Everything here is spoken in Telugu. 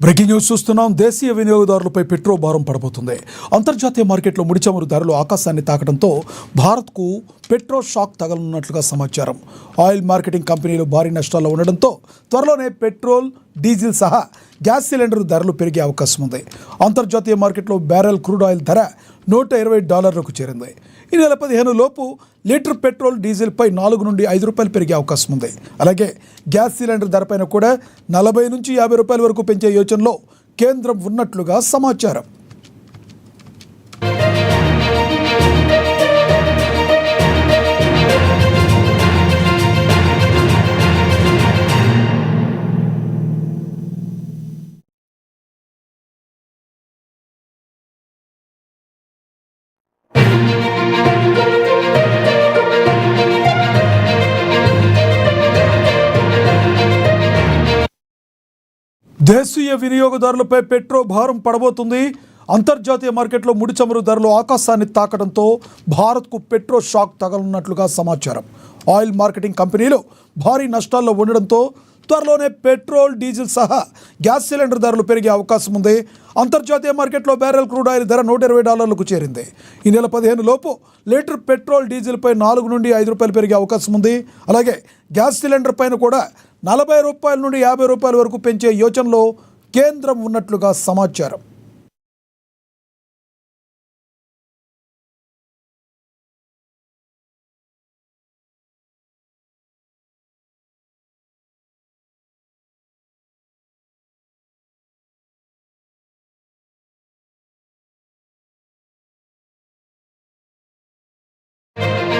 బ్రేకింగ్ న్యూస్ చూస్తున్నాం. దేశీయ వినియోగదారులపై పెట్రోల్ భారం పడబోతుంది. అంతర్జాతీయ మార్కెట్లో ముడి చమురు ధరలు ఆకాశాన్ని తాకడంతో భారత్కు పెట్రోల్ షాక్ తగలనున్నట్లుగా సమాచారం. ఆయిల్ మార్కెటింగ్ కంపెనీలు భారీ నష్టాల్లో ఉండడంతో త్వరలోనే పెట్రోల్, డీజిల్ సహా గ్యాస్ సిలిండర్ ధరలు పెరిగే అవకాశం ఉంది. అంతర్జాతీయ మార్కెట్లో బ్యారెల్ క్రూడ్ ఆయిల్ ధర $120కు చేరింది. ఈ నెల 15 లోపు లీటర్ పెట్రోల్, డీజిల్పై 4 నుండి 5 రూపాయలు పెరిగే అవకాశం ఉంది. అలాగే గ్యాస్ సిలిండర్ ధరపైన కూడా 40 నుంచి 50 రూపాయల వరకు పెంచే యోచనలో కేంద్రం ఉన్నట్లుగా సమాచారం. దేశీయ వినియోగదారులపై పెట్రోల్ భారం పడబోతుంది. అంతర్జాతీయ మార్కెట్లో ముడి చమురు ధరలు ఆకాశాన్ని తాకడంతో భారత్కు పెట్రోల్ షాక్ తగలనున్నట్లుగా సమాచారం. ఆయిల్ మార్కెటింగ్ కంపెనీలు భారీ నష్టాల్లో ఉండడంతో త్వరలోనే పెట్రోల్, డీజిల్ సహా గ్యాస్ సిలిండర్ ధరలు పెరిగే అవకాశం ఉంది. అంతర్జాతీయ మార్కెట్లో బ్యారెల్ క్రూడ్ ఆయిల్ ధర $120కు చేరింది. ఈ నెల 15 లోపు లీటర్ పెట్రోల్, డీజిల్పై 4 నుండి 5 రూపాయలు పెరిగే అవకాశం ఉంది. అలాగే గ్యాస్ సిలిండర్ పైన కూడా 40 రూపాయల నుండి 50 రూపాయల వరకు పెంచే యోచనలో కేంద్రం ఉన్నట్లుగా సమాచారం.